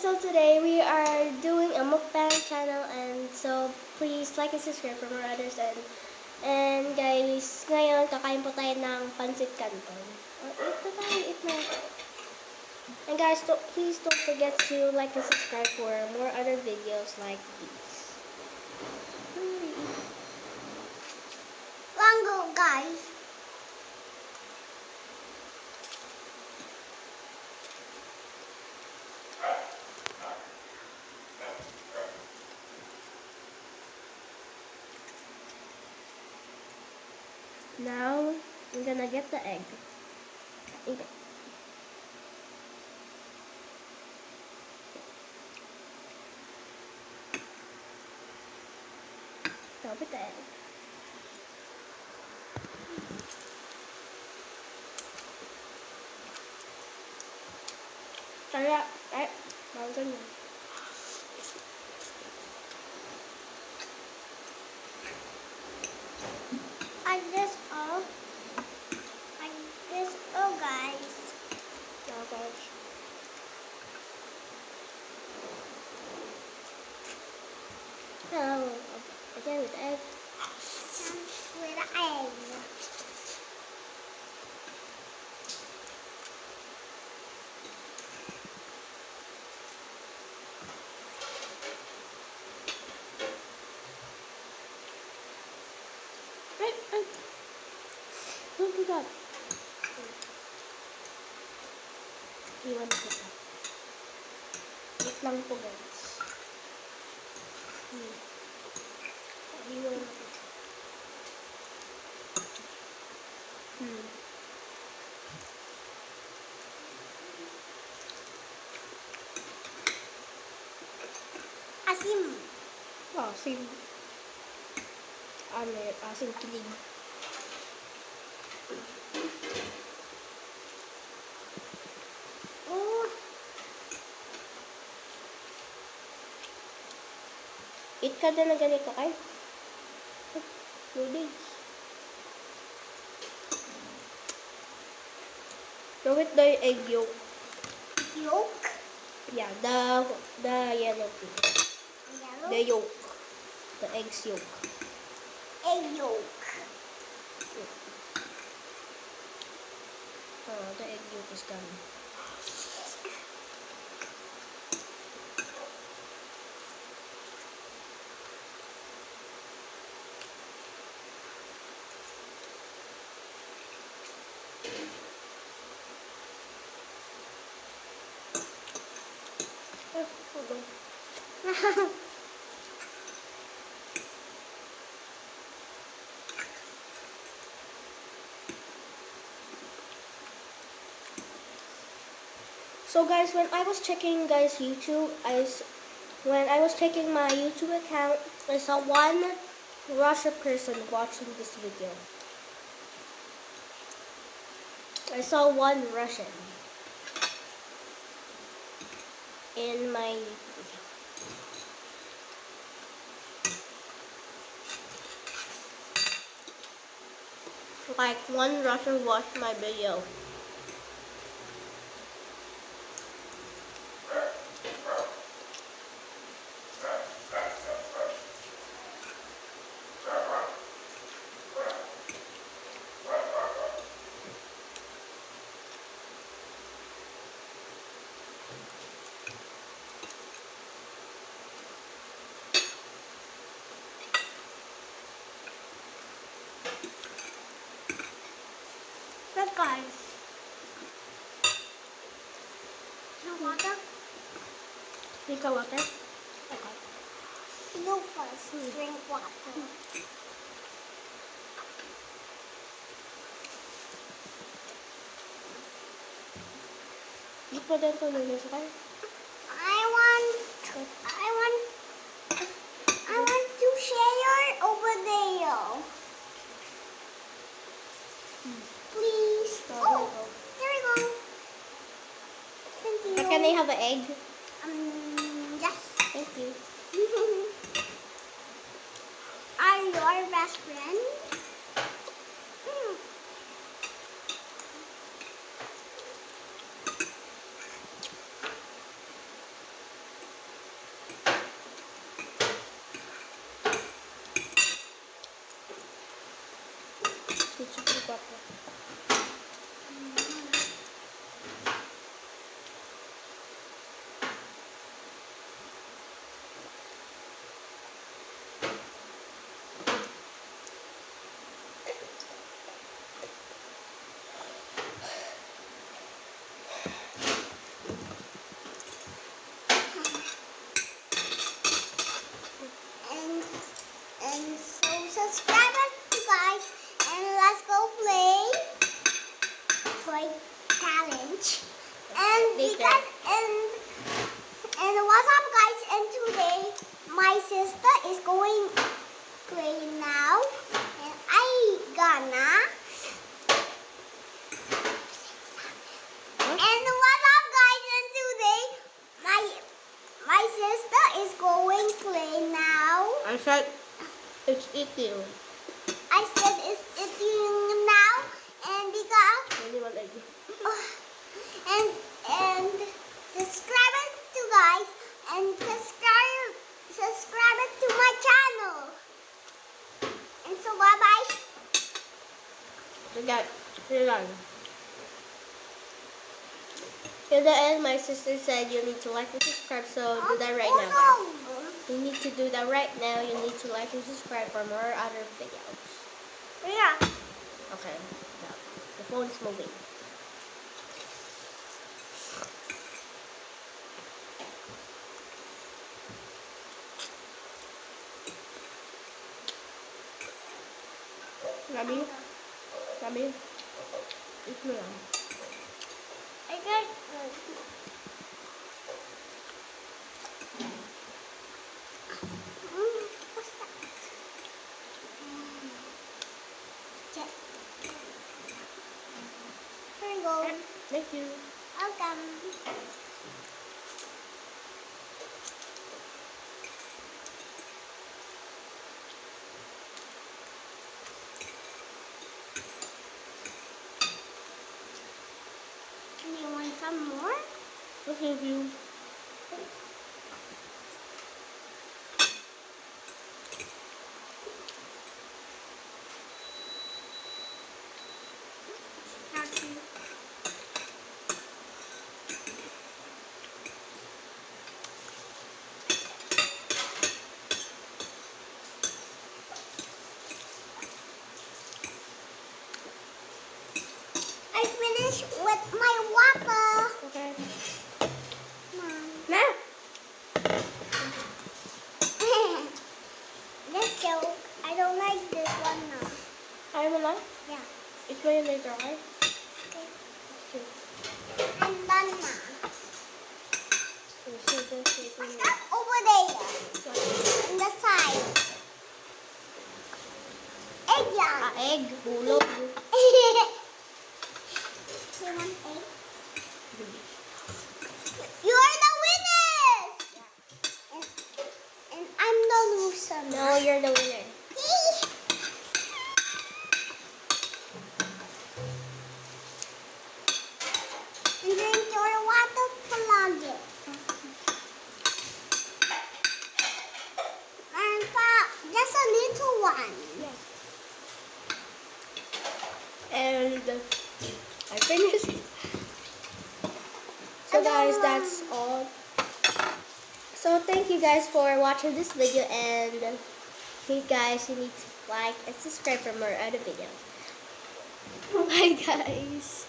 so today we are doing a mukbang channel, and so please like and subscribe for more others. And guys, ngayon kakain po tayo ng pancit canton. Eat na tayo, eat na. And guys, please don't forget to like and subscribe for more other videos like these. Mango, guys. Now, I'm gonna get the egg. Eat it. Stop with the egg. Kaya, bawal ganyan. Like this, guys. Now, guys. Now, again with the egg. With an egg. Don't do that. Iwan ko pa. Wait lang po, guys. Iwan ko. Asim. Asim. Asim kilig. Oh. Eat ka na ng ganito, kay? Noodles. Throw it the egg yolk. Yolk? Yeah, the yellow thing. Yellow? The yolk. The egg's yolk. Egg yolk. Oh, the egg yolk is done. Hold on. So guys, when I was checking YouTube, when I was checking my YouTube account, I saw one Russian person watching this video. I saw one Russian in my video. Like one Russian watched my video. But guys. No water? Drink water? Okay. No first. Drink water. Eat pa din to noodles, okay? I want to share over there. Please. Oh, there we go. Thank you. But can I have an egg? Yes. Thank you. Are your best friend? sister is going to play now. I said it's eating. I said it's eating now, and because Only one egg. and subscribe it to guys and subscribe it to my channel. And so bye bye. Again. In the end, my sister said you need to like and subscribe, so do that right now, guys. You need to do that right now. You need to like and subscribe for more other videos. Yeah. Okay. Now, the phone's moving. Gabi. Eat mo lang. I got what's that? Okay. Here we go. Thank you. Welcome. You want some more? I'll give you. Happy. I finished with my water. Okay. Mom. Nah. Let's go. I don't like this one now. Ayaw mo lang? Yeah. Eat mo yun later, okay? Okay. Okay. I'm done now. So, just wait What's a that over there? What? On the side. Egg yum. Egg. Bulog. You want egg? You are the winners! And I'm the loser. No, you're the winner. And drink your water, plug it. And just a little one. Yes. And I finished. So guys, that's all. So thank you guys for watching this video, and hey guys, you need to like and subscribe for more other videos. Bye guys.